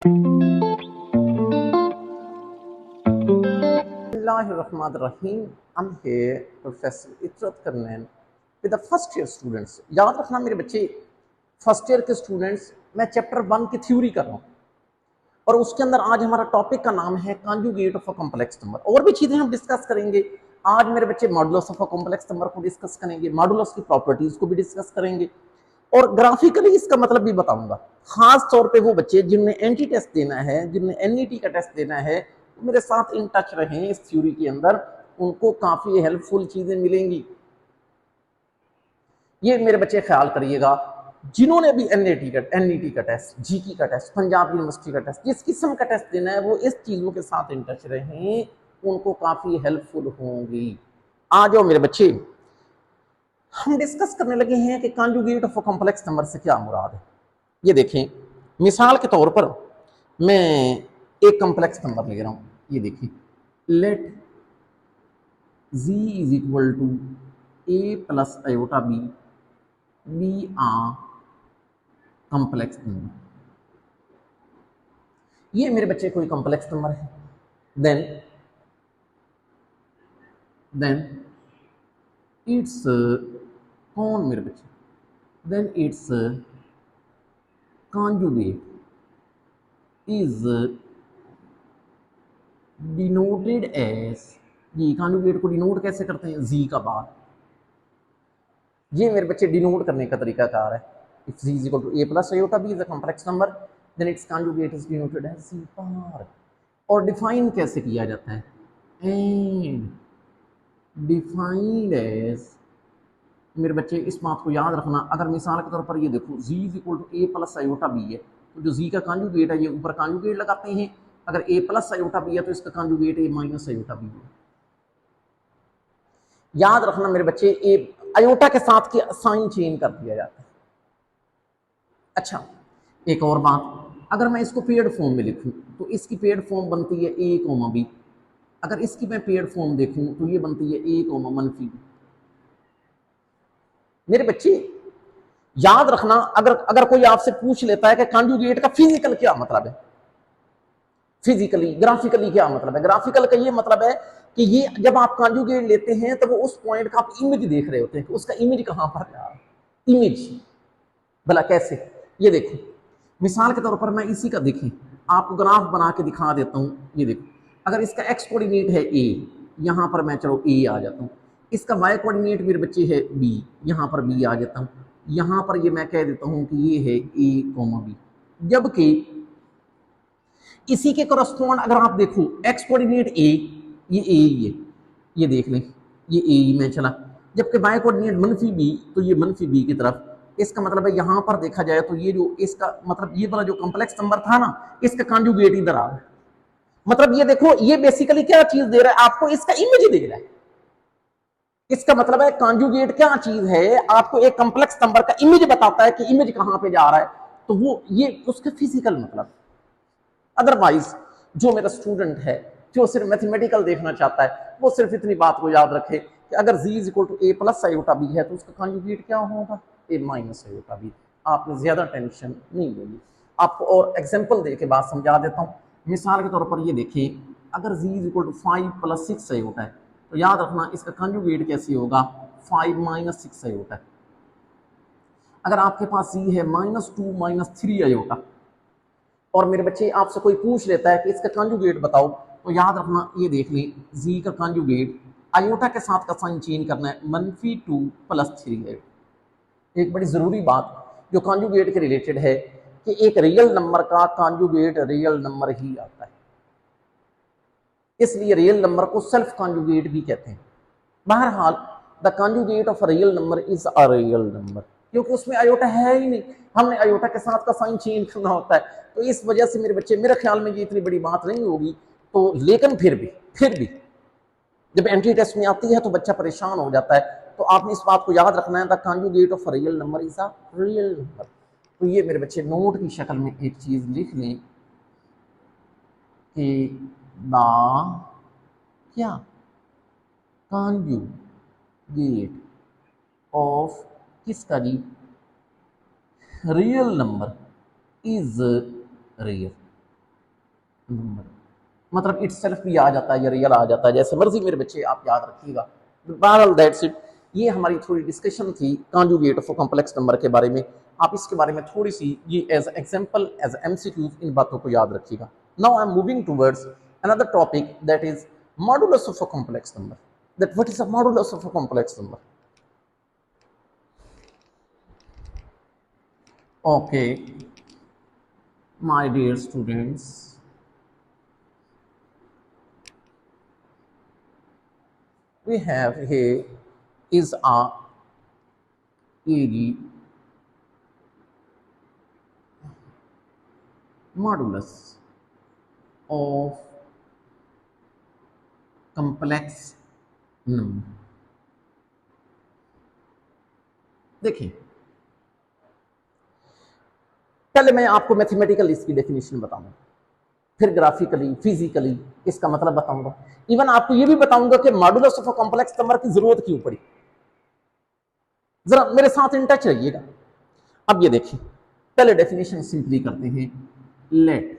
Bismillahirrahmanirrahim. I'm here, Professor Itrat Karnain, with the first year students. याद रखना मेरे बच्चे, फर्स्ट ईयर के स्टूडेंट्स, मैं चैप्टर 1 की थ्योरी कर रहा हूँ और उसके अंदर आज हमारा टॉपिक का नाम है conjugate of a complex number. और भी चीजें हम डिस्कस करेंगे। आज मेरे बच्चे modulus of a complex number को डिस्कस करेंगे, मॉडुलस की प्रॉपर्टीज को भी डिस्कस करेंगे और ग्राफिकली इसका मतलब भी बताऊंगा। खास तौर पे वो बच्चे जिन्हें एंटी टेस्ट देना है, जिन्हें एनईटी का टेस्ट देना है, मेरे साथ इन टच रहें इस थ्योरी के अंदर, उनको काफी हेल्पफुल चीजें मिलेंगी। ये मेरे बच्चे ख्याल करिएगा, जिन्होंने भी एनईटी का टेस्ट, जीकी का टेस्ट, पंजाब यूनिवर्सिटी का टेस्ट, जिस किस्म का टेस्ट देना है, वो इस चीजों के साथ इन टच रहें, उनको काफी हेल्पफुल होंगी। आ जाओ मेरे बच्चे, हम डिस्कस करने लगे हैं कि conjugate of a complex number से क्या मुराद है। ये देखें, मिसाल के तौर पर मैं एक कॉम्प्लेक्स नंबर ले रहा हूं। ये देखिए, let z is equal to a plus iota b B a complex number. ये मेरे बच्चे कोई कॉम्प्लेक्स नंबर है। देन इट्स कौन मेरे बच्चे, then it's conjugate is denoted as, ये कॉन्जुगेट को डिनोट कैसे करते हैं, जी का बाद। ये मेरे बच्चे डिनोट करने का तरीका कार है। If z is equal to a plus iota b is a complex number, then its conjugate is denoted as c bar। और डिफाइन कैसे किया जाता है, एंड डिफाइंड एज, मेरे बच्चे इस बात को याद रखना। अगर मिसाल के तौर पर ये देखो, z is equal to a plus iota b है, तो जो z का कॉन्जुगेट है ये ऊपर कॉन्जुगेट लगाते हैं। अगर a प्लस आयोटा b है तो इसका conjugate a minus iota b है। याद रखना मेरे बच्चे, ए आयोटा के साथ की साइन चेंज कर दिया जाता है। अच्छा, एक और बात, अगर मैं इसको पेड फॉर्म में लिखूं तो इसकी पेड फॉर्म बनती है a कोमा b। अगर इसकी मैं पेड फॉर्म देखूं तो ये बनती है a कोमा मनफी b। मेरे बच्चे याद रखना, अगर अगर कोई आपसे पूछ लेता है कि कॉन्जुगेट का फिजिकल क्या मतलब है, फिजिकली ग्राफिकली क्या मतलब है, ग्राफिकल का ये मतलब है कि ये जब आप कॉन्जुगेट लेते हैं तो वो उस पॉइंट का आप इमेज देख रहे होते हैं कि उसका इमेज कहां पर है, इमेज भला कैसे। ये देखो, मिसाल के तौर पर मैं इसी का देखें, आपको ग्राफ बना के दिखा देता हूं। ये देखो, अगर इसका एक्स कोऑर्डिनेट है ए, यहां पर मैं चलो ए आ जाता हूं। इसका वाई कोऑर्डिनेट मेरे बच्चे है बी, यहां पर बी आ जाता हूं। यहां पर ये मैं कह देता हूं कि ये है ए कोमा बी। जबकि इसी के करस्पॉन्ड अगर आप देखो, एक्स कोऑर्डिनेट ए, ये ए ही है, ये देख लें, ये ए ही में चला। जबकि वाई कोऑर्डिनेट मनफी बी, तो ये मनफी बी की तरफ। इसका मतलब है यहां पर देखा जाए तो ये जो इसका मतलब ये वाला जो कॉम्प्लेक्स नंबर था ना, इसका कॉन्जुगेट इधर आ रहा है। मतलब ये देखो, ये बेसिकली क्या चीज दे रहा है आपको, इसका इमेज दे रहा है। इसका मतलब है कॉन्जुगेट क्या चीज है, आपको एक कॉम्प्लेक्स नंबर का इमेज बताता है कि इमेज कहां पे जा रहा है। तो वो ये उसका फिजिकल मतलब। अदरवाइज जो मेरा स्टूडेंट है जो सिर्फ मैथमेटिकल देखना चाहता है, वो सिर्फ इतनी बात को याद रखे कि अगर z is equal to a plus iota b है तो उसका कॉन्जुगेट क्या होगा, a माइनस आयोटा b। आपने ज्यादा टेंशन नहीं लेनी। आपको और एग्जांपल दे के बात समझा देता हूँ। मिसाल के तौर पर ये देखिए, अगर z is equal to 5 plus 6 iota है तो याद रखना इसका कॉन्जुगेट कैसे होगा, 5 माइनस 6 आयोटा। अगर आपके पास z है -2 -3 आयोटा और मेरे बच्चे आपसे कोई पूछ लेता है कि इसका कॉन्जुगेट बताओ, तो याद रखना ये देख लें, जी का कॉन्जुगेट आयोटा के साथ का साइन चेंज करना है, -2 + 3 है। एक बड़ी जरूरी बात जो कॉन्जुगेट के रिलेटेड है कि एक रियल नंबर का कॉन्जुगेट रियल नंबर ही आता है, इसलिए रियल नंबर को सेल्फ कॉन्जुगेट भी कहते हैं। बहरहाल the conjugate of real number is a real number, क्योंकि उसमें आयोटा है ही नहीं, हमने आयोटा के साथ का साइन चेंज करना होता है। तो इस वजह से मेरे बच्चे, मेरे ख्याल में ये इतनी बड़ी बात नहीं होगी। तो लेकिन फिर भी जब एंट्री टेस्ट में आती है तो बच्चा परेशान हो जाता है। तो आपने इस बात को याद रखना है, the conjugate of real number is a real number. तो ये मेरे बच्चे नोट की शक्ल में एक चीज लिख लें कि द क्या कॉन्जुगेट ऑफ किसका Z, real number is real. Number, मतलब इटसेल्फ भी आ जाता है या रियल आ जाता है, जैसे मर्जी मेरे बच्चे आप याद रखिएगा। बहरहाल दैट्स इट, ये हमारी थोड़ी डिस्कशन थी कॉन्जुगेट ऑफ कॉम्प्लेक्स नंबर के बारे में। आप इसके बारे में थोड़ी सी ये एज एग्जांपल एज एमसीक्यूज इन बातों को याद रखिएगा। Now I am moving towards another topic that is modulus of a complex number. That what is a modulus of a complex number? Okay my dear students, we have here is a AG modulus of complex number। देखिए, पहले मैं आपको mathematical इसकी definition बताऊंगा, फिर graphically physically इसका मतलब बताऊंगा, इवन आपको यह भी बताऊंगा कि modulus of a complex number की जरूरत क्यों पड़ी। जरा मेरे साथ इन टच रहिएगा। अब ये देखिए, पहले डेफिनेशन सिंपली करते हैं। Let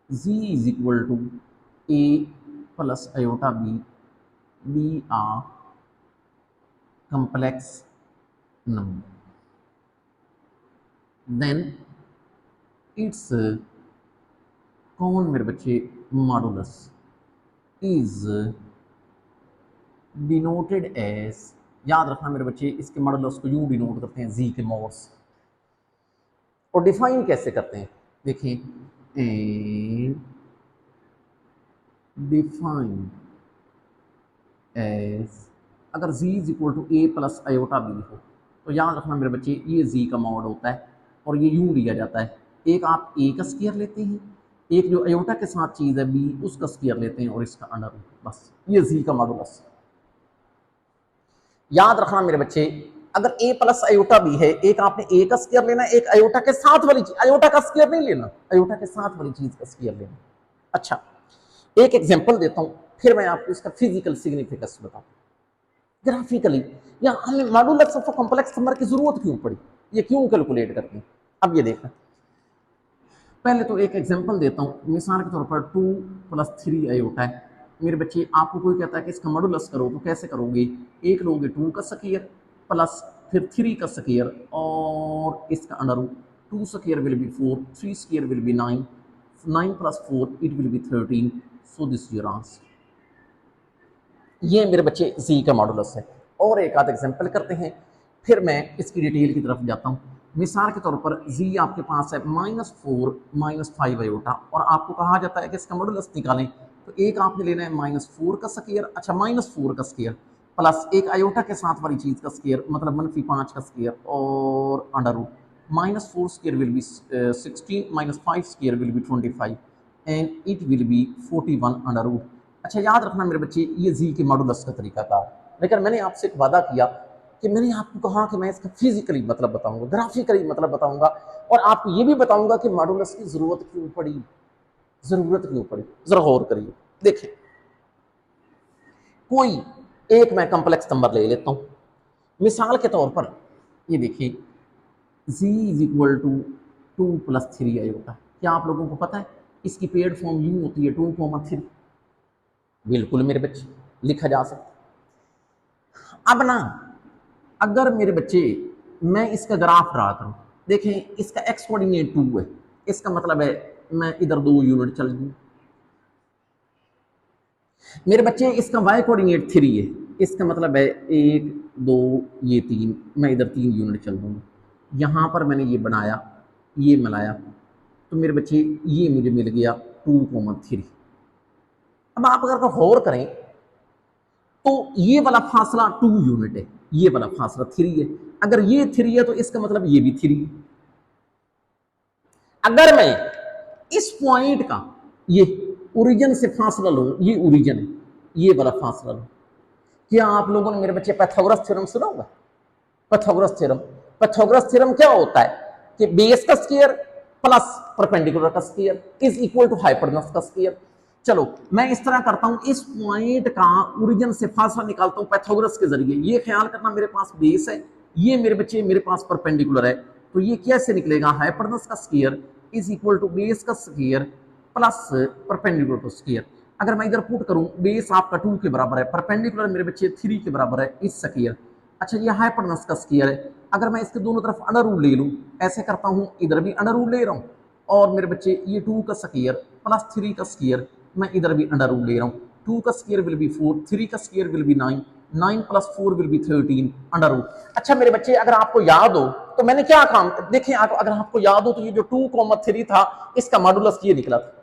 z is equal to a plus iota B a complex number, then its कौन मेरे बच्चे मॉडुलस इज डिनोटेड एज, याद रखना मेरे बच्चे, इसके मॉडुलस को यूं डिनोट करते हैं जी के मॉड्स, और डिफाइन कैसे करते हैं देखिए, एंड डिफाइन एज, अगर z is equal to a plus iota B हो तो याद रखना मेरे बच्चे ये z का मॉड होता है और ये यूं लिया जाता है, एक आप a का स्क्वायर लेते हैं, एक जो आयोटा के साथ चीज है b उसका स्क्वायर लेते हैं और इसका अंडर रूट, बस ये z का मॉडुलस। याद रखना मेरे बच्चे, अगर a प्लस आयोटा बी है, एक आपने a का स्क्वायर लेना है, एक आयोटा के साथ वाली चीज, आयोटा का स्क्वायर नहीं लेना, आयोटा के साथ वाली चीज का स्क्वायर लेना। अच्छा, एक एग्जांपल देता हूं, फिर मैं आपको इसका फिजिकल सिग्निफिकेंस बताऊं ग्राफिकली, या हमें मॉडुलस ऑफ कॉम्प्लेक्स नंबर की जरूरत क्यों पड़ी, ये क्यों कैलकुलेट करते हैं। अब ये देखना, पहले तो एक एग्जांपल देता हूं, मिसाल के तौर पर 2 प्लस 3 आयोटा है मेरे बच्चे, आपको कोई कहता है कि इसका मॉडुलस करो तो कैसे करोगे, एक लोगे 2 का स्क्वायर प्लस फिर 3 का स्क्वायर और इसका under root, 2 square will be 4, 3 square will be 9, 9 plus 4 it will be 13, so this your answer. ये मेरे बच्चे z का मॉडुलस है। और एक आध एग्जांपल करते हैं, फिर मैं इसकी डिटेल की तरफ जाता हूँ। मिसाल के तौर पर z आपके पास है -4 -5 आयोटा, और आपको कहा जाता है कि इसका मॉडुलस निकालें, तो एक आपने लेना है -4 का स्क्वायर, अच्छा -4 का स्क्वायर प्लस एक आयोटा के साथ वाली चीज का स्क्वायर मतलब -5 का स्क्वायर और under root, -4 square will be 16 -5 square will be 25 and it will be 41 under root. अच्छा, याद रखना मेरे बच्चे, ये जी के मॉडुलस का तरीका था, लेकिन मैंने आपसे एक वादा किया कि मैंने आपको कहा कि मैं इसका फिजिकली मतलब बताऊंगा, ग्राफिकली मतलब बताऊंगा, और आपको ये भी बताऊंगा कि मॉडुलस की जरूरत क्यों पड़ी, जरूरत क्यों पड़ी। जरा गौर करिए, देखिए कोई एक मैं कॉम्प्लेक्स नंबर ले लेता हूं, मिसाल के तौर पर ये देखिए z is equal to 2 plus 3 iota, क्या आप लोगों को पता है इसकी पेड फॉर्म यूं होती है 2,3, बिल्कुल मेरे बच्चे लिखा जा सकता। अब ना, अगर मेरे बच्चे मैं इसका ग्राफ ड्रा करूं, देखें इसका x कोऑर्डिनेट 2 है, इसका मतलब है मैं इधर 2 यूनिट चल दूं, मेरे बच्चे इसका y कोऑर्डिनेट 3 है, इसका मतलब है 1 2 ये 3, मैं इधर 3 यूनिट चल दूंगा, यहां पर मैंने ये बनाया, ये मिलाया, तो मेरे बच्चे ये मुझे मिल गया 2,3। अब आप अगर गौर करें तो ये वाला फासला 2 यूनिट है, ये वाला फासला 3 है, अगर ये 3 है तो इसका मतलब ये भी 3 है। अगर मैं इस पॉइंट का ये ओरिजिन से फासला लूं, ये ओरिजिन है, ये वाला फासला लूं, क्या आप लोगों ने मेरे बच्चे पाइथागोरस थ्योरम सुना होगा? पाइथागोरस थ्योरम, पाइथागोरस थ्योरम क्या होता है कि बेस का स्क्वायर प्लस परपेंडिकुलर का square is equal to hypotenuse का स्क्वायर। चलो मैं इस तरह करता हूं, इस पॉइंट का ओरिजिन से फासला निकालता हूं पाइथागोरस के जरिए। ये ख्याल करना मेरे पास बेस है, ये मेरे बच्चे मेरे पास परपेंडिकुलर है, तो ये कैसे निकलेगा, हाइपोटेनस का square is equal to base का square plus perpendicular to square. अगर मैं इधर पुट करूं, बेस आपका 2 के बराबर है, परपेंडिकुलर मेरे बच्चे 3 के बराबर है, इस स्क्वायर। अच्छा ये हाइपोटेनस का स्क्वायर है। अगर मैं इसके दोनों तरफ अंडर रूट ले लूं, ऐसे करता हूं, इधर भी अंडर रूट ले रहा हूं, और मेरे बच्चे ये 2 का स्क्वायर प्लस 3 का स्क्वायर, मैं इधर भी अंडर रूट ले रहा हूं। 2 का स्क्वायर विल बी 4, 3 का square will be 9, 9 plus 4 will be 13 under root. अच्छा मेरे बच्चे अगर आपको याद हो तो मैंने क्या काम, देखिए अगर आपको याद हो तो ये जो 2, 3 था इसका मॉडुलस ये निकला था।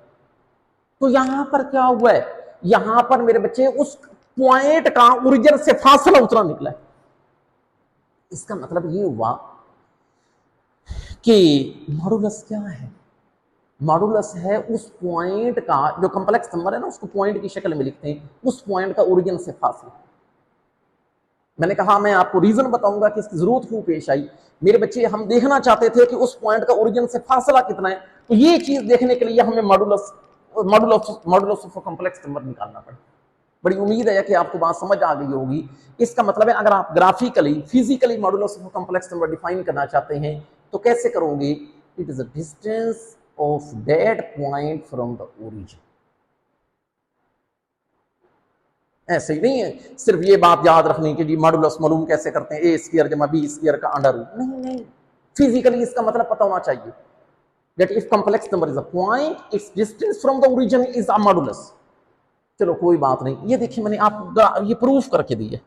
तो यहां पर क्या हुआ है, यहां पर मेरे बच्चे उस पॉइंट का ओरिजिन से फासला उतना निकला है। इसका मतलब ये हुआ कि मॉडुलस क्या है, मॉडुलस है उस पॉइंट का, जो कॉम्प्लेक्स नंबर है ना उसको पॉइंट की शक्ल में लिखते हैं, उस पॉइंट का ओरिजिन से फासला। मैंने कहा मैं आपको रीजन बताऊंगा कि इसकी जरूरत क्यों पेश आई। मेरे बच्चे हम देखना चाहते थे कि उस पॉइंट का ओरिजिन से फासला कितना है, तो ये चीज देखने के लिए हमें modulus modulus of complex number निकालना पड़ा। बड़ी उम्मीद है कि आपको बात समझ आ गई होगी। इसका मतलब है अगर आप graphically physically modulus of complex number define करना चाहते हैं तो कैसे करोगे, it is a distance of that point from the origin. ऐसे ही नहीं है सिर्फ ये बात याद रखनी कि जी मॉडुलस मालूम कैसे करते हैं, ए स्क्वायर जमा बी स्क्वायर का अंडर रूट, नहीं नहीं, फिजिकली इसका मतलब पता होना चाहिए that if complex number is a point its distance from the origin is a modulus। चलो कोई बात नहीं, ये देखिए मैंने आपको ये प्रूफ करके दिया है,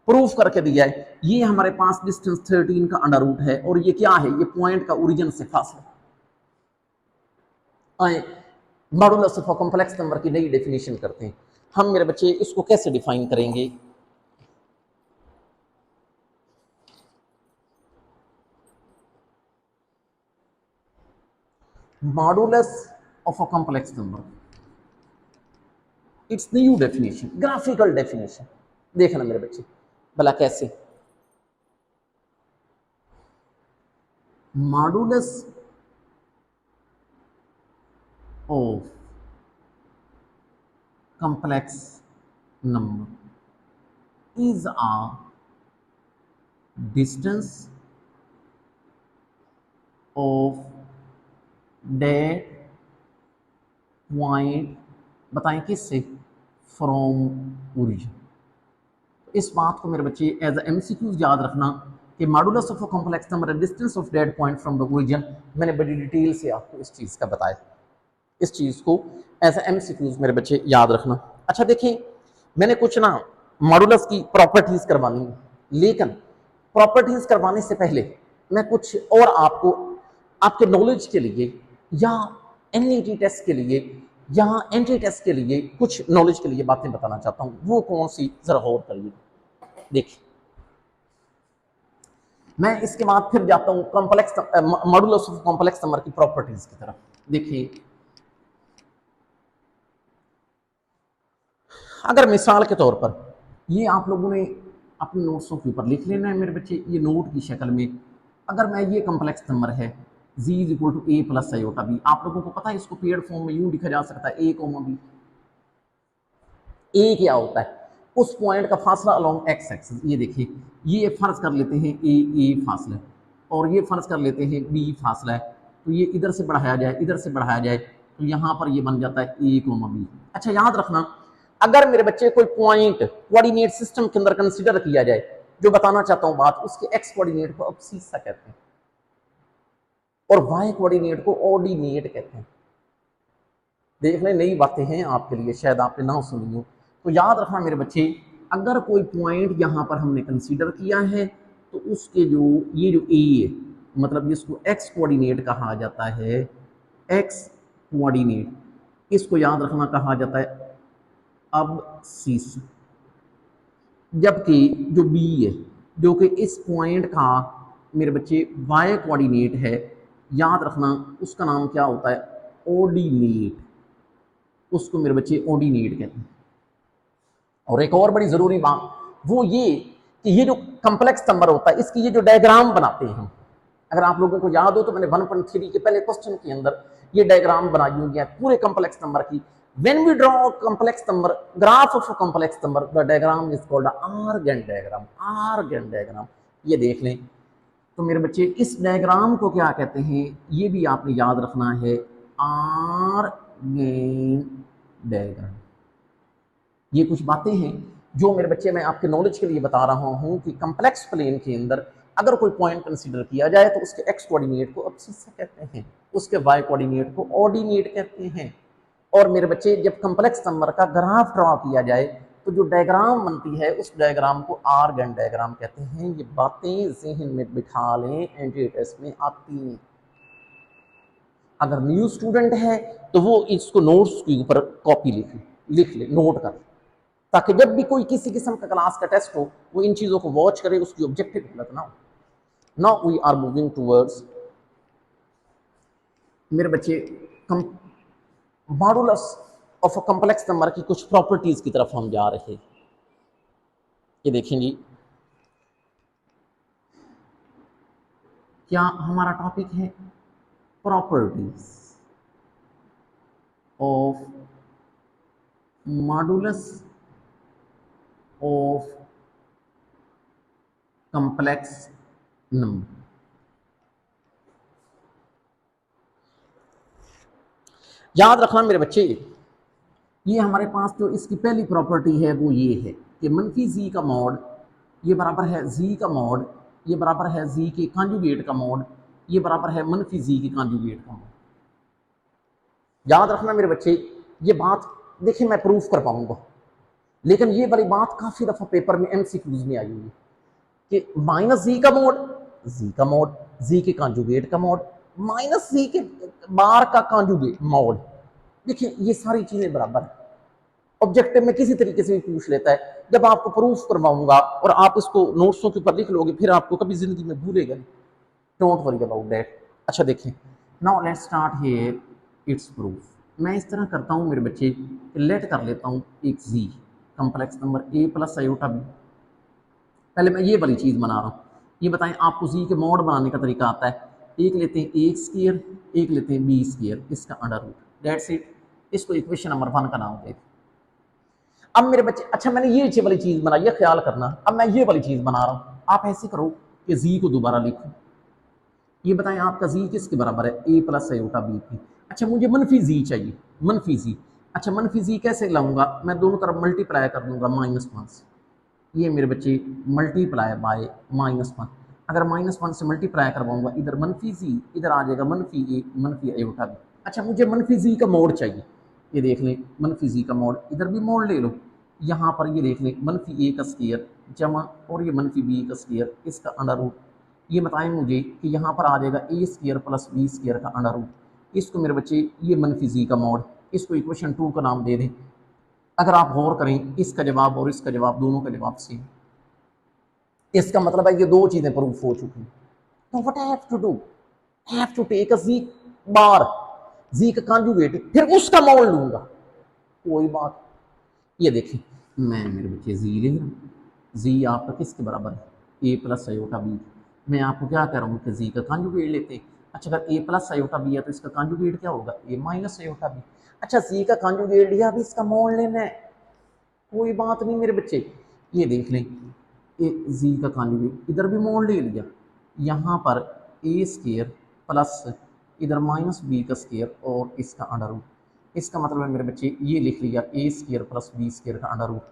प्रूफ करके दिया है। ये हमारे पास डिस्टेंस 13 का अंडर रूट है और ये क्या है, ये पॉइंट का ओरिजिन से फासला। आए मॉडुलस ऑफ कॉम्प्लेक्स नंबर की नई डेफिनेशन करते हैं हम। मेरे बच्चे इसको कैसे डिफाइन करेंगे, modulus of a complex number, it's new definition, graphical definition. देखना मेरे बच्चे भला कैसे, modulus of complex number is a distance of that point, बताएं किससे, फ्रॉम ओरिजिन। इस बात को मेरे बच्चे एज एमसीक्यूज याद रखना कि modulus of a complex number distance of that point from the origin. मैंने बड़ी डिटेल से आपको इस चीज़ का बताया, इस चीज़ को एज एमसीक्यूज मेरे बच्चे याद रखना। अच्छा देखिए मैंने कुछ ना मॉडुलस की प्रॉपर्टीज करवानी है, लेकिन प्रॉपर्टीज करवाने से पहले मैं कुछ और आपको आपके नॉलेज के लिए या एनईटी टेस्ट के लिए या एंट्री टेस्ट के लिए कुछ नॉलेज के लिए बातें बताना चाहता हूं। वो कौन सी, जरा गौर करिए। देखिए मैं इसके बाद फिर जाता हूं complex modulus of complex number की प्रॉपर्टीज की तरफ। देखिए अगर मिसाल के तौर पर ये आप लोगों ने अपने नोट्सों के ऊपर लिख लेना है मेरे बच्चे, ये नोट की शक्ल में। अगर मैं ये कॉम्प्लेक्स नंबर है z equal to A plus iota B, आप लोगों को पता है इसको पेड फॉर्म में यूं लिखा जा सकता है ए कोमा बी। ए क्या होता है, उस पॉइंट का फासला अलोंग एक्स एक्सिस। ये देखिए ये फर्ज कर लेते हैं ए फासला और ये फर्ज कर लेते हैं बी फासला है, तो ये इधर से बढ़ाया जाए इधर से बढ़ाया जाए तो यहाँ पर ये बन जाता है ए कोमा बी। अच्छा याद रखना अगर मेरे बच्चे कोई पॉइंट कोऑर्डिनेट सिस्टम के अंदर कंसीडर किया जाए, जो बताना चाहता हूं बात, उसके एक्स कोऑर्डिनेट को अब्सिसा कहते हैं और वाई कोऑर्डिनेट को ऑर्डिनेट कहते हैं। देख लें नई बातें हैं आपके लिए, शायद आपने ना सुनी हो, तो याद रखना मेरे बच्चे अगर कोई पॉइंट यहां पर हमने कंसीडर किया है तो उसके जो ये जो ए है, मतलब इसको एक्स कोऑर्डिनेट कहा जाता है, एक्स कोऑर्डिनेट, इसको याद रखना कहा जाता है अब्सिसा। जबकि जो बी है जो कि इस पॉइंट का मेरे बच्चे वाई कोऑर्डिनेट है, याद रखना उसका नाम क्या होता है, ऑर्डिनेट। उसको मेरे बच्चे ऑर्डिनेट कहते हैं। और एक और बड़ी जरूरी बात वो ये कि ये जो कॉम्प्लेक्स नंबर होता है इसकी ये जो डायग्राम बनाते हैं, अगर आप लोगों को याद हो तो मैंने 1.3 के पहले क्वेश्चन के अंदर ये डायग्राम बनाई हुई है पूरे कॉम्प्लेक्स नंबर की। When we draw a complex number, graph of a complex number, the diagram is called R-Gantt diagram. R-Gantt diagram, ये देख लें। तो मेरे बच्चे इस डायग्राम को क्या कहते हैं, ये भी आपने याद रखना है, गेन डायग्राम। ये कुछ बातें हैं जो मेरे बच्चे मैं आपके नॉलेज के लिए बता रहा हूं कि कम्प्लेक्स प्लेन के अंदर अगर कोई पॉइंट कंसीडर किया जाए तो उसके एक्स कोऑर्डिनेट को एब्सिस्सा कहते हैं, उसके वाई कोऑर्डिनेट को ऑर्डिनेट कहते हैं। और मेरे बच्चे जब कम्प्लेक्स नंबर का ग्राफ ड्रॉ किया जाए तो जो डायग्राम बनती है उस डायग्राम को आर गैन डायग्राम कहते हैं। ये बातें जहन में बिठा लें, एंट्री टेस्ट में आती हैं। अगर न्यू स्टूडेंट है तो वो इसको नोट्स के ऊपर कॉपी लिख ले, नोट कर, ताकि जब भी कोई किसी किस्म का क्लास का टेस्ट हो वो इन चीजों को वॉच करे, उसकी ऑब्जेक्टिव गलत ना हो। Now we are moving towards मेरे बच्चे modulus of a complex number की कुछ प्रॉपर्टीज की तरफ हम जा रहे हैं। ये देखेंगे, क्या हमारा टॉपिक है properties of modulus of complex number. याद रखना मेरे बच्चे, ये हमारे पास जो इसकी पहली प्रॉपर्टी है वो ये है कि मनफी जी का मॉड ये बराबर है जी का मॉड, ये बराबर है जी के कॉन्जुगेट का मॉड, ये बराबर है मनफी जी के कॉन्जुगेट का मॉड। याद रखना मेरे बच्चे, ये बात देखिए मैं प्रूफ कर पाऊंगा, लेकिन ये वाली बात काफी दफा पेपर में एमसीक्यूज में आई हुई है कि माइनस जी का मॉड, जी का मॉड, जी के कॉन्जुगेट का मॉड, माइनस जी के बार का कॉन्जुगेट मॉड। देखिए ये सारी चीजें बराबर है, ऑब्जेक्टिव में किसी तरीके से भी पूछ लेता है। जब आपको प्रूफ करवाऊंगा और आप इसको नोट्सों के ऊपर लिख लोगे फिर आपको कभी जिंदगी में भूलेगा नहीं। Don't worry about that. अच्छा देखिए, now let's start here it's proof. मैं इस तरह करता हूँ मेरे बच्चे, लेट कर लेता हूँ एक Z complex number A plus iota B. पहले मैं ये वाली चीज बना रहा हूँ। ये बताएं आपको जी के मॉड बनाने का तरीका आता है। एक लेते हैं ए स्क्वायर, एक लेते हैं बी स्क्वायर, इसका अंडर रूट, दैट्स इट। इसको इक्वेशन नंबर 1 का नाम दे। अब मेरे बच्चे, अच्छा मैंने ये वाली चीज बनाई है, ख्याल करना। अब मैं ये वाली चीज बना रहा हूं, आप ऐसे करो कि जी को दोबारा लिखो। ये बताएं आपका जी किसके बराबर है, ए प्लस आयोटा बी की। अच्छा मुझे मनफी जी चाहिए, मनफी जी। अच्छा मनफी जी कैसे लाऊंगा, मैं दोनों तरफ मल्टीप्लाई कर दूंगा -1 से। ये मेरे बच्चे मल्टीप्लाई बाय -1। अगर -1 से मल्टीप्लाई करवाऊंगा, इधर मनफी जी, इधर आ जाएगा मनफी ए मनफी आयोटा बी। अच्छा मुझे मनफी जी का मोड चाहिए, ये देख लें मनफी जी का मोड, इधर भी मोड ले लो। यहाँ पर ये देख लें मनफी ए का स्क्वायर जमा और ये मनफी बी का स्क्वायर, इसका अंडर रूट। ये बताएं मुझे कि यहाँ पर आ जाएगा ए स्क्वायर प्लस बी स्क्वायर का अंडर रूट। इसको मेरे बच्चे ये मनफी जी का मोड, इसको इक्वेशन 2 का नाम दे दें। अगर आप गौर करें, इसका जवाब और इसका जवाब दोनों का जवाब सेम। इसका मतलब है ये दो चीजें प्रूफ हो चुकी। तो what I have to do, I have to take a Z bar, Z का कॉन्जुगेट, फिर उसका मोड लूंगा। कोई बात, ये देखिए मैं मेरे बच्चे जी ले रहा हूँ। जी आपका किसके बराबर है, ए प्लस आयोटा बी। मैं आपको क्या कह रहा हूँ कि जी का कॉन्जुगेट लेते हैं। अच्छा अगर ए प्लस आयोटा बी है तो इसका कॉन्जुगेट क्या होगा, ए माइनस आयोटा बी। अच्छा जी का कॉन्जुगेट लिया, अभी इसका मोड लेना है। कोई बात नहीं मेरे बच्चे, ये देख लें ए जी का कॉन्जुगेट, इधर भी मोड ले लिया। यहाँ पर ए स्क्वायर प्लस इधर माइनस बी का स्क्वायर और इसका अंडर रूट। इसका मतलब है मेरे बच्चे ये लिख लिया ए स्क्वायर प्लस बी स्क्वायर का अंडर रूट।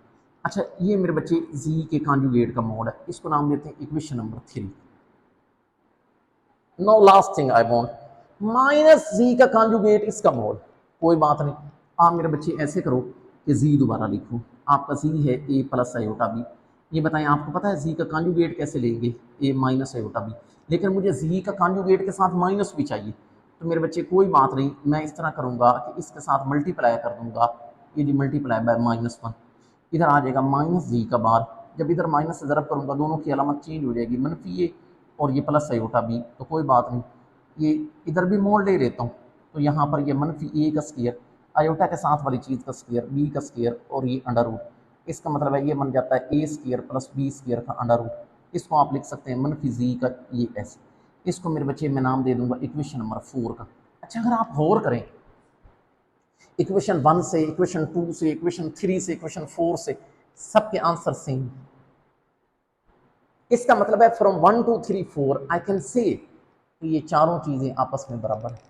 अच्छा ये मेरे बच्चे जी के कॉन्जुगेट का मोड है, इसको नाम देते हैं equation number 3। No last thing I want, minus Z का कॉन्जुगेट इसका मोड। कोई बात नहीं, आप मेरे बच्चे ऐसे करो कि जी दोबारा लिखो। आपका जी है ए प्लस आयोटा बी। ये बताएं आपको पता है जी का कॉन्जुगेट कैसे लेंगे, ए माइनस आयोटा बी। लेकिन मुझे जी का कॉन्जुगेट के साथ माइनस भी चाहिए, तो मेरे बच्चे कोई बात नहीं, मैं इस तरह करूंगा कि इसके साथ मल्टीप्लाई कर दूंगा। ये जी मल्टीप्लाई बाय -1, इधर आ जाएगा माइनस जी का बार। जब इधर माइनस से ज़रब करूंगा दोनों की अलामत चेंज हो जाएगी, मनफी ए और ये प्लस आयोटा बी। तो कोई बात नहीं, ये इधर भी मोड़ ले लेता हूँ। तो यहाँ पर ये मनफी ए का स्क्वायर, आयोटा के साथ वाली चीज़ का स्क्वायर, बी का स्क्वायर और ये अंडर रूट। इसका मतलब है ये बन जाता है ए स्क्वायर प्लस बी स्क्वायर का अंडर रूट। इसको आप लिख सकते हैं मनफी जी का ये ऐसे। इसको मेरे बच्चे मैं नाम दे दूंगा इक्वेशन नंबर 4 का। अच्छा अगर आप गौर करें, इक्वेशन 1 से, इक्वेशन 2 से, इक्वेशन 3 से, इक्वेशन 4 से, सबके आंसर सेम। इसका मतलब है फ्रॉम 1 2 3 4 आई कैन से ये चारों चीजें आपस में बराबर है।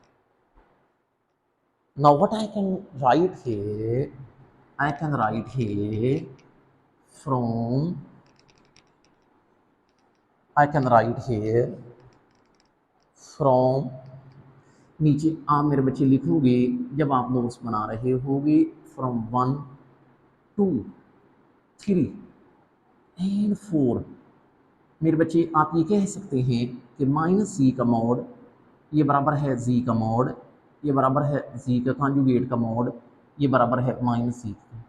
Now what I can write here, I can write here from, I can write here from, नीचे आप मेरे बच्चे लिखोगे जब आप नोट्स बना रहे होगे, फ्रॉम 1 2 3 एंड 4। मेरे बच्चे आप ये कह सकते हैं कि माइनस जी का मॉड ये बराबर है जी का मॉड, ये बराबर है जी का कॉन्जुगेट का मॉड, ये बराबर है माइनस जी का।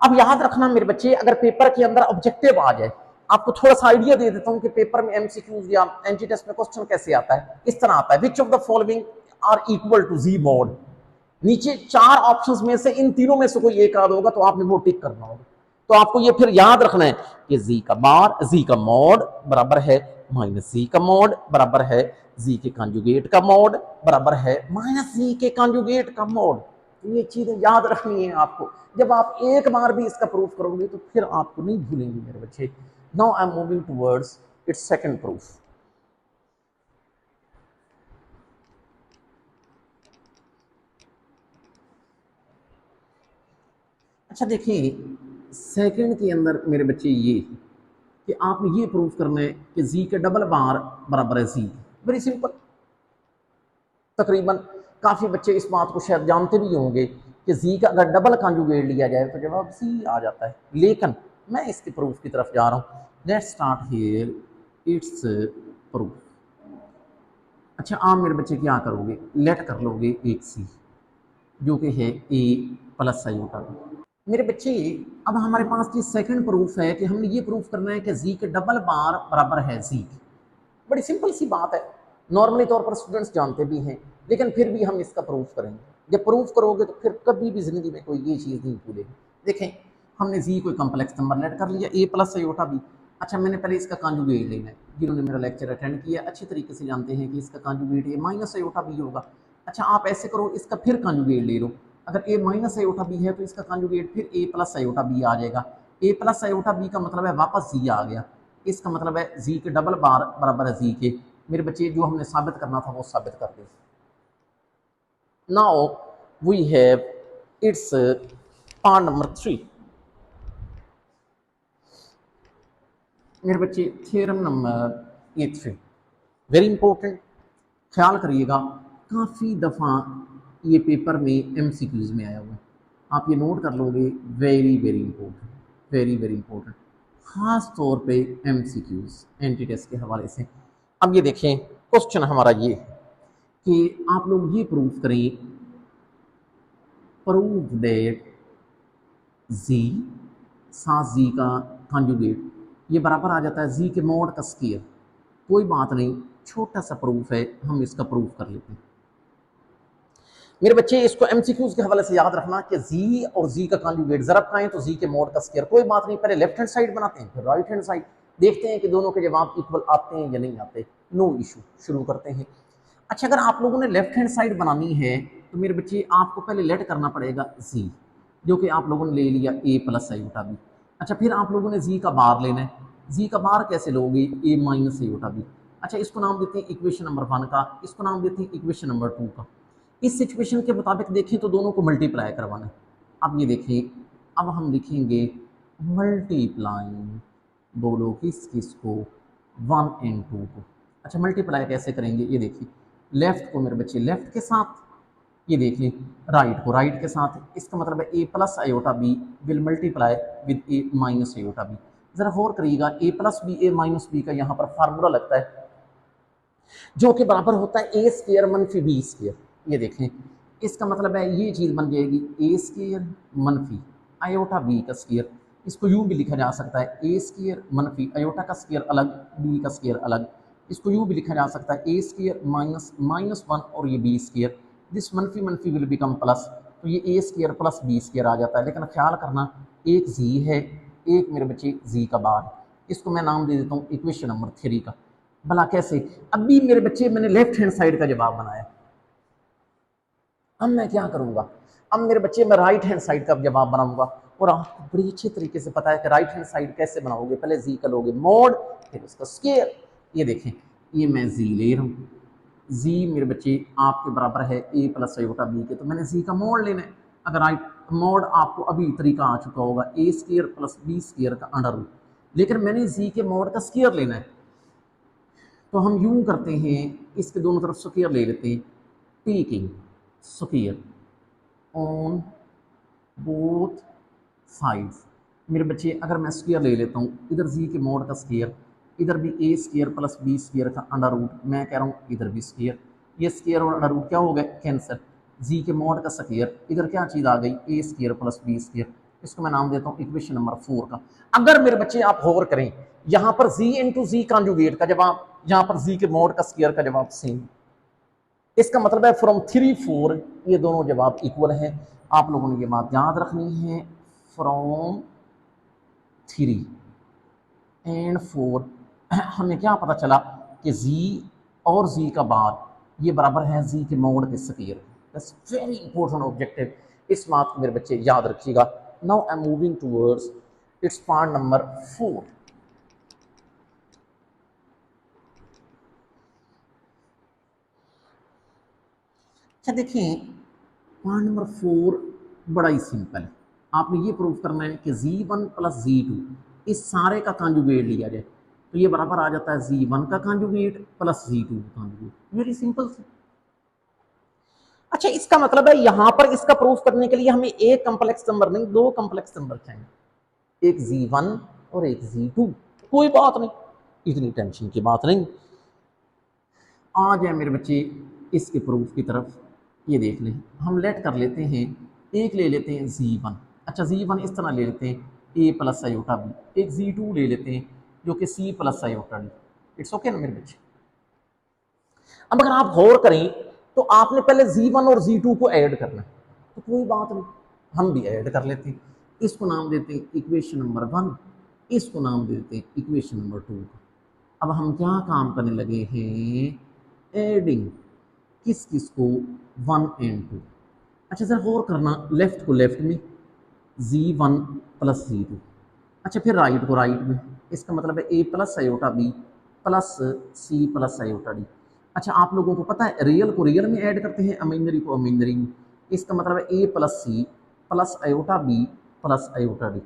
अब याद रखना मेरे बच्चे, अगर पेपर के अंदर ऑब्जेक्टिव आ जाए, आपको थोड़ा सा आइडिया दे देता हूं कि पेपर में एमसीक्यूज या एंटी टेस्ट में क्वेश्चन कैसे आता है। इस तरह आता है, which of the following are equal to z mod. नीचे 4 ऑप्शंस में से इन तीनों में से कोई एक आद होगा तो आपने वो टिक करना होगा। तो आपको ये फिर याद रखना है कि जी का बार, जी का मॉड बराबर है माइनस जी का मॉड, बराबर है जी के कॉन्जुगेट का मॉड, बराबर है माइनस जी के कॉन्जुगेट का मॉड। ये चीजें याद रखनी है आपको। जब आप एक बार भी इसका प्रूफ करोगे तो फिर आपको नहीं भूलेंगे मेरे बच्चे। Now I am moving towards it's second proof. अच्छा देखिए, सेकंड के अंदर मेरे बच्चे ये कि आपने ये प्रूफ करना है कि जी के डबल बार बराबर है जी। Very simple. तकरीबन काफ़ी बच्चे इस बात को शायद जानते भी होंगे कि जी का अगर डबल कॉन्जुगेट लिया जाए तो जवाब सी आ जाता है। लेकिन मैं इसके प्रूफ की तरफ जा रहा हूँ। Let's start here it's proof. अच्छा आप मेरे बच्चे क्या करोगे, लेट कर लोगे एक सी जो कि है ए प्लस आयोटा बी। मेरे बच्चे अब हमारे पास ये सेकंड प्रूफ है कि हमने ये प्रूफ करना है कि जी के डबल बार बराबर है जी। बड़ी सिंपल सी बात है, नॉर्मली तौर पर स्टूडेंट्स जानते भी हैं, लेकिन फिर भी हम इसका प्रूफ करेंगे। जब प्रूफ करोगे तो फिर कभी भी जिंदगी में कोई ये चीज़ नहीं भूलेगी। देखें, हमने जी कोई कॉम्प्लेक्स नंबर लेट कर लिया ए प्लस आयोटा बी। अच्छा मैंने पहले इसका कॉन्जुगेट लेना है। जिन्होंने मेरा लेक्चर अटेंड किया अच्छी तरीके से जानते हैं कि इसका कॉन्जुगेट ए माइनस आयोटा बी होगा। अच्छा आप ऐसे करो, इसका फिर कॉन्जुगेट ले लो। अगर ए माइनस आयोटा बी है तो इसका कॉन्जुगेट फिर ए प्लस आयोटा बी आ जाएगा। ए प्लस आयोटा बी का मतलब है वापस जी आ गया। इसका मतलब है जी के डबल बार बराबर है जी के। मेरे बच्चे जो हमने साबित करना था वो साबित कर दिया। Now we have its part number 3। मेरे बच्चे थ्योरम नंबर 3 वेरी इंपॉर्टेंट। ख्याल करिएगा, काफ़ी दफ़ा ये पेपर में एमसीक्यूज में आया हुआ है, आप ये नोट कर लोगे। Very very important, very very important, ख़ास तौर पे एमसीक्यूज एंटी टेस्ट के हवाले से। अब ये देखें, क्वेश्चन हमारा ये कि आप लोग ये प्रूफ करें, प्रूव दैट जी साथ जी का कॉन्जुगेट ये बराबर आ जाता है जी के मॉड का स्क्वायर। कोई बात नहीं, छोटा सा प्रूफ है, हम इसका प्रूफ कर लेते हैं। मेरे बच्चे इसको एमसीक्यूज के हवाले से याद रखना कि जी और जी का कॉन्जुगेट ज़रब का है तो जी के मॉड का स्क्वायर। कोई बात नहीं, पहले लेफ्ट हैंड साइड बनाते हैं फिर राइट हैंड साइड, देखते हैं कि दोनों के जवाब इक्वल आते हैं या नहीं आते। नो इशू, शुरू करते हैं। अच्छा अगर आप लोगों ने लेफ्ट हैंड साइड बनानी है तो मेरे बच्चे आपको पहले लेट करना पड़ेगा जी, जो कि आप लोगों ने ले लिया ए प्लस आयोटा बी। अच्छा फिर आप लोगों ने जी का बार लेना है। जी का बार कैसे लोगे, ए माइनस आयोटा बी। अच्छा इसको नाम देते हैं इक्वेशन नंबर 1 का, इसको नाम देते हैं इक्वेशन नंबर 2 का। इस सिचुएशन के मुताबिक देखें तो दोनों को मल्टीप्लाई करवाना है। अब ये देखिए, अब हम लिखेंगे मल्टीप्लाइंग, बोलो किस किस को, 1 एंड 2 को। अच्छा मल्टीप्लाई कैसे करेंगे, ये देखिए, लेफ्ट को मेरे बच्चे लेफ्ट के साथ, ये देखिए राइट को राइट के साथ। इसका मतलब है A plus iota B will multiply with A minus iota B. जरा गौर करिएगा, A plus B A minus B का यहाँ पर फार्मूला लगता है जो कि बराबर होता है ए स्क्वायर मनफी बी स्क्वायर। ये देखें, इसका मतलब है ये चीज़ बन जाएगी ए स्क्वायर मनफी आयोटा बी का स्क्वायर। इसको यूँ भी लिखा जा सकता है ए स्क्वायर मनफी आयोटा का स्क्वायर अलग, बी का स्क्वायर अलग। इसको यूँ भी लिखा जा सकता है ए स्क्वायर माइनस माइनस 1 और ये बी स्क्वायर। दिस मनफी मनफी विल बिकम प्लस, तो ये ए स्क्वायर प्लस बी स्क्वायर आ जाता है। लेकिन ख्याल करना, एक जी है, एक मेरे बच्चे जी का बार। इसको मैं नाम दे देता हूँ इक्वेशन नंबर 3 का। भला कैसे, अभी मेरे बच्चे मैंने लेफ्ट हैंड साइड का जवाब बनाया, अब मैं क्या करूंगा, अब मेरे बच्चे मैं राइट हैंड साइड का जवाब बनाऊंगा। और आपको बड़ी अच्छी तरीके से पता है कि राइट हैंड साइड कैसे बनाओगे, पहले जी का लोगे मॉड फिर उसका स्क्वायर। ये देखें, ये मैं जी ले रहा हूँ, जी मेरे बच्चे आपके बराबर है ए प्लस आयोटा बी के, तो मैंने जी का मोड लेना है। अगर आई मोड आपको अभी तरीका आ चुका होगा ए स्क्वायर प्लस बी स्क्वायर का अंडर रूट, लेकिन मैंने जी के मोड का स्क्वायर लेना है। तो हम यूं करते हैं, इसके दोनों तरफ स्क्वायर ले लेते हैं, taking square on both sides. मेरे बच्चे अगर मैं स्क्वायर ले लेता हूँ, इधर जी के मोड का स्क्वायर, इधर भी ए स्क्वायर प्लस बी स्क्वायर का अंडर रूट, मैं कह रहा हूँ इधर भी स्क्वायर, ये स्क्वायर और अंडर रूट क्या हो गए, कैंसर। जी के मोड का स्क्वायर, इधर क्या चीज़ आ गई, ए स्क्वायर प्लस बी स्क्वायर। इसको मैं नाम देता हूँ इक्वेशन नंबर 4 का। अगर मेरे बच्चे आप गौर करें, यहाँ पर जी इंटू जी कॉन्जुगेट का जवाब, यहाँ पर जी के मोड का स्क्वायर का जवाब सेम। इसका मतलब है फ्रॉम 3 4 ये दोनों जवाब इक्वल हैं। आप लोगों ने ये बात याद रखनी है, फ्रॉम 3 एंड 4 हमें क्या पता चला कि जी और जी का बार ये बराबर है जी के मोड के square. That's very important objective, इस बात को मेरे बच्चे याद रखिएगा। Now I am moving towards its part number 4। अच्छा देखिए, पॉइंट नंबर 4 बड़ा ही सिंपल है। आपने ये प्रूव करना है कि Z1 प्लस Z2 इस सारे का कॉन्जुगेट लिया जाए, तो ये बराबर आ जाता है Z1 का कॉन्जुगेट प्लस Z2 का कॉन्जुगेट। वेरी सिंपल सी। अच्छा इसका मतलब है यहां पर इसका प्रूफ करने के लिए हमें एक कॉम्प्लेक्स नंबर नहीं, दो कॉम्प्लेक्स नंबर चाहिए, एक Z1 और एक Z2। कोई बात नहीं, इतनी टेंशन की बात नहीं। आ जाए मेरे बच्चे इसके प्रूफ की तरफ। ये देख लें, हम लेट कर लेते हैं, एक ले लेते हैं Z1। अच्छा Z1 इस तरह ले लेते हैं ए प्लस आयोटा बी, एक Z2 ले लेते हैं जो कि C plus iota D. It's okay ना मेरे बच्चे। अब अगर आप गौर करें तो आपने पहले Z1 और Z2 को ऐड करना है, तो कोई बात नहीं, हम भी ऐड कर लेते हैं। इसको नाम देते हैं इक्वेशन नंबर 1, इसको नाम देते हैं इक्वेशन नंबर 2। अब हम क्या काम करने लगे हैं, एडिंग किस किस को, 1 एंड 2। अच्छा सर गौर करना, लेफ्ट को लेफ्ट में Z1 प्लस Z2, अच्छा फिर राइट को राइट में, इसका मतलब है A plus iota B plus C plus iota D. अच्छा आप लोगों को पता है रियल को रियल में ऐड करते हैं, अमीनरी को अमीनरी में, इसका मतलब है A plus C plus iota B plus iota D.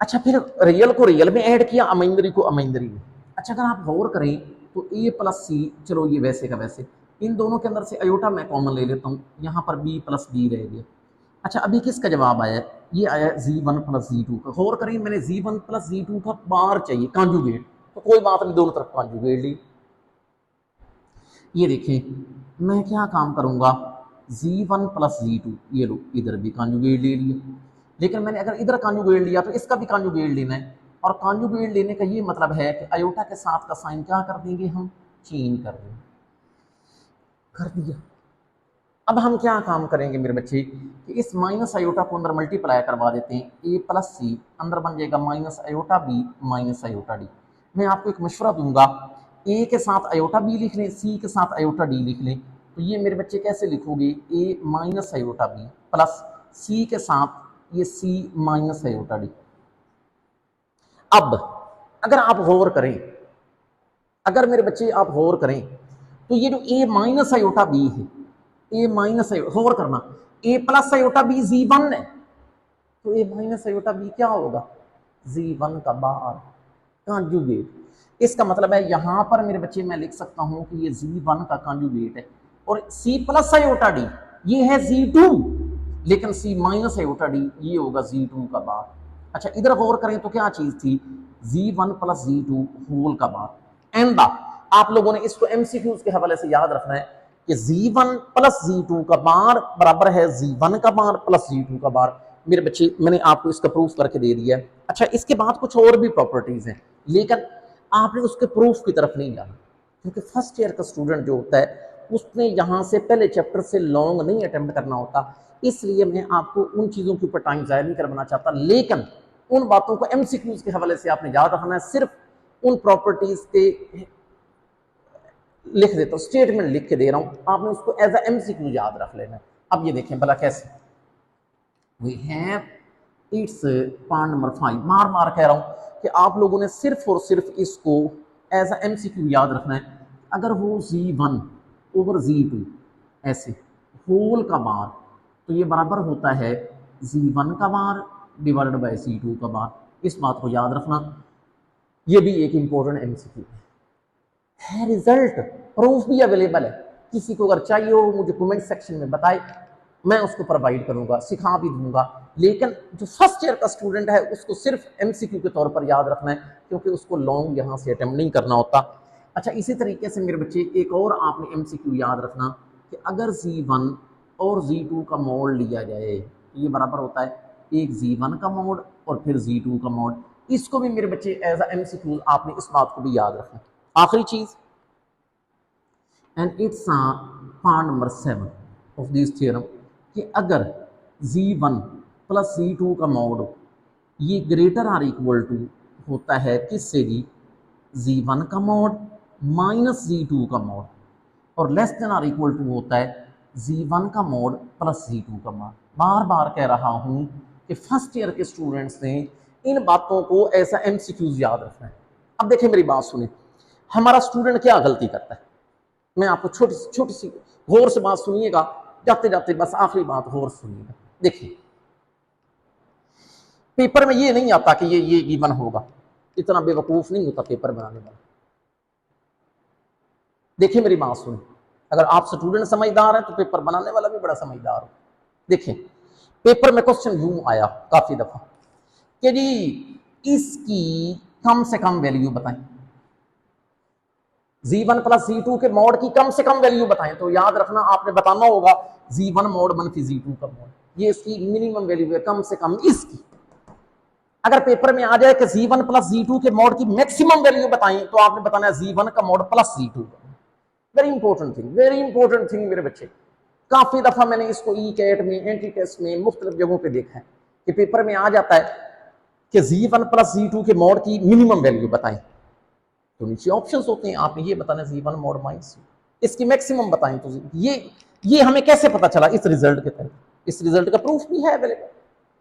अच्छा फिर रियल को रियल में ऐड किया, अमीनरी को अमीनरी में। अच्छा अगर आप गौर करें तो ए प्लस सी, चलो ये वैसे का वैसे, इन दोनों के अंदर से अयोटा मैं कॉमन ले लेता हूँ, यहाँ पर बी प्लस बी रह गया। अच्छा अभी किसका जवाब आया, ये आया Z1 प्लस Z2 का। गौर करें मैंने Z1 प्लस Z2 का बार चाहिए कॉन्जुगेट, तो कोई बात नहीं, दोनों तरफ कॉन्जुगेट ली। ये देखें मैं क्या काम करूंगा, Z1 प्लस Z2, ये लो इधर भी कॉन्जुगेट ले लिया, लेकिन मैंने अगर इधर कॉन्जुगेट लिया तो इसका भी कॉन्जुगेट लेना है। और कॉन्जुगेट लेने का ये मतलब है कि अयोटा के साथ का साइन क्या कर देंगे, हम चेंज कर देंगे। कर दिया। अब हम क्या काम करेंगे मेरे बच्चे कि इस माइनस आयोटा को अंदर मल्टीप्लाई करवा देते हैं, ए प्लस सी अंदर बन जाएगा minus iota B minus iota D. मैं आपको एक मशवरा दूंगा, ए के साथ आयोटा बी लिख लें, सी के साथ आयोटा डी लिख लें, तो ये मेरे बच्चे कैसे लिखोगे, ए माइनस आयोटा बी प्लस सी के साथ ये सी माइनस आयोटा डी। अब अगर आप गौर करें, अगर मेरे बच्चे आप गौर करें तो ये जो ए माइनस आयोटा बी है, ए माइनस गौर करना, ए प्लस आयोटा बी Z1 है, तो ए माइनस आयोटा बी क्या होगा, Z1 का बार कॉन्जुगेट। इसका मतलब है यहां पर मेरे बच्चे मैं लिख सकता हूं कि ये Z1 का कॉन्जुगेट है, और C प्लस आयोटा डी ये है Z2, लेकिन C माइनस आयोटा डी ये होगा Z2 का बार। अच्छा इधर गौर करें तो क्या चीज थी, Z1 प्लस Z2 होल का बार। एंड आप लोगों ने इसको MCQs के हवाले से याद रखना है कि Z1 प्लस Z2 का बार बराबर है Z1 का बार प्लस Z2 का बार। मेरे बच्चे मैंने आपको इसका प्रूफ करके दे दिया है। अच्छा इसके बाद कुछ और भी प्रॉपर्टीज हैं, लेकिन आपने उसके प्रूफ की तरफ नहीं जाना, क्योंकि फर्स्ट ईयर का स्टूडेंट जो होता है उसने यहाँ से पहले चैप्टर से लॉन्ग नहीं अटेम्प्ट करना होता, इसलिए मैं आपको उन चीज़ों के ऊपर टाइम ज़ाया नहीं करवाना चाहता, लेकिन उन बातों को MCQs के हवाले से आपने याद रखना है। सिर्फ उन प्रॉपर्टीज के लिख देता हूँ, स्टेटमेंट लिख के दे रहा हूँ, आपने उसको एज ए MCQ याद रख लेना है। अब ये देखें भला कैसे, we have its point number 5, मार मार कह रहा हूँ कि आप लोगों ने सिर्फ और सिर्फ इसको एज ए MCQ याद रखना है। अगर हो Z1 ओवर Z2 ऐसे होल का बार, तो ये बराबर होता है Z1 का बार डिवाइडेड बाय Z2 का बार। इस बात को याद रखना, ये भी एक इंपॉर्टेंट एमसीक्यू है। रिजल्ट प्रूफ भी अवेलेबल है, किसी को अगर चाहिए हो मुझे कमेंट सेक्शन में बताए, मैं उसको प्रोवाइड करूंगा, सिखा भी दूंगा। लेकिन जो फर्स्ट ईयर का स्टूडेंट है उसको सिर्फ एमसीक्यू के तौर पर याद रखना है, क्योंकि उसको लॉन्ग यहाँ से अटेम्प्ट नहीं करना होता। अच्छा, इसी तरीके से मेरे बच्चे एक और आपने एमसीक्यू याद रखना कि अगर Z1 और Z2 का मोड लिया जाए, ये बराबर होता है एक Z1 का मोड और फिर Z2 का मोड। इसको भी मेरे बच्चे एज अ एमसीक्यू आपने इस बात को भी याद रखना। आखिरी चीज, and it's part number 7 of this theorem, कि अगर Z1 प्लस Z2 का मोड ये ग्रेटर आर इक्वल टू होता है किससे जी, Z1 का मोड माइनस Z2 का मोड, और less than are equal to होता है Z1 का मोड प्लस Z2 का मोड। बार बार कह रहा हूं कि फर्स्ट ईयर के स्टूडेंट्स ने इन बातों को ऐसा एमसीक्यूज याद रखना है। अब देखिए मेरी बात सुनिए, हमारा स्टूडेंट क्या गलती करता है, मैं आपको छोटी सी गौर से बात सुनिएगा, जाते जाते बस आखिरी बात गौर सुनिएगा। देखिए पेपर में ये नहीं आता कि ये गिवन होगा, इतना बेवकूफ नहीं होता पेपर बनाने वाला। देखिए मेरी बात सुनिए, अगर आप स्टूडेंट समझदार हैं तो पेपर बनाने वाला भी बड़ा समझदार हो। देखिए पेपर में क्वेश्चन यूं आया काफी दफा कि जी इसकी कम से कम वैल्यू बताएं, Z1 प्लस Z2 के मोड की कम से कम वैल्यू बताएं। तो याद रखना आपने बताना होगा Z1 मोड मनफी Z2 का मोड, ये इसकी मिनिमम वैल्यू है, कम से कम इसकी। अगर पेपर में आ जाए कि Z1 प्लस Z2 के मोड की मैक्सिमम वैल्यू बताएं, तो आपने बताना है Z1 का मोड प्लस Z2 का। वेरी इंपॉर्टेंट थिंग मेरे बच्चे। काफी दफा मैंने इसको ई कैट में, एंटी टेस्ट में, मुख्तलिफ जगहों पे देखा है कि पेपर में आ जाता है कि Z1 प्लस Z2 के मोड की मिनिमम वैल्यू बताएं, तो नीचे ऑप्शंस होते हैं, आपने ये बताना Z1 मोड माइनस, इसकी मैक्सिमम बताएं। तो ये हमें कैसे पता चला, इस रिजल्ट के तहत, इस रिजल्ट का प्रूफ भी है अवेलेबल।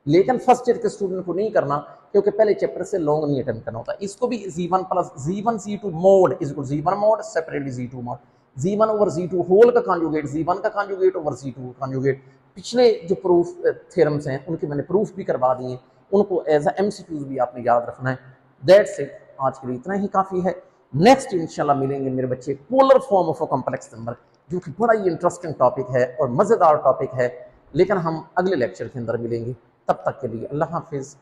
लेकिन फर्स्ट ईयर के स्टूडेंट को नहीं करना, क्योंकि पहले चैप्टर से लॉन्ग नहीं अटेम्प्ट करना होता। इसको भी Z1 plus Z1 Z2 mod is equal Z1 mod separately Z2 mod, Z1 over Z2 whole का कॉन्जुगेट, Z1 का कॉन्जुगेट ओवर Z2 का कॉन्जुगेट। पिछले जो प्रूफ थ्योरम्स हैं उनके मैंने प्रूफ भी करवा दिए, उनको एज अ एमसीक्यूज भी आपने याद रखना है। दैट्स इट, आज के लिए इतना ही काफ़ी है। नेक्स्ट इंशाल्लाह मिलेंगे मेरे बच्चे polar form of a complex number, जो कि बड़ा ही इंटरेस्टिंग टॉपिक है और मज़ेदार टॉपिक है, लेकिन हम अगले लेक्चर के अंदर मिलेंगे। तब तक के लिए अल्लाह हाफिज़।